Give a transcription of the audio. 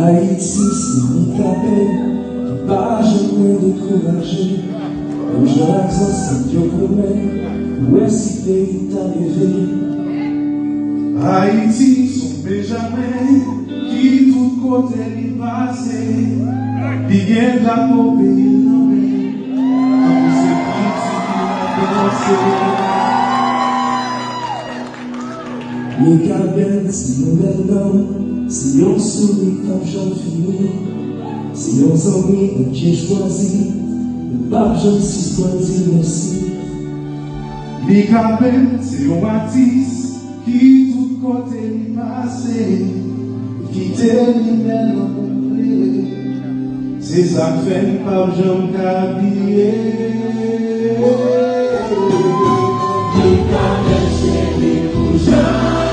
Haïti, c'est Mika, qui pas jamais découragé. Comme je l'accent, c'est Dieu promet, où est-ce qu'il est arrivé? Haïti, son Benjamin, qui tout côté l'y passé, qui vient de la pauvre pays nommé, comme c'est qui Mika Ben, c'est mon bel homme, si on sourit comme j'en finis, si on s'ennuie, on j'ai choisi, le pape j'en suis choisi, merci. Mika Ben, c'est un artiste, qui tout côté l'y passé, qui t'aime belle en c'est ça que fait le pape Jean Cabier. Mika Ben, c'est les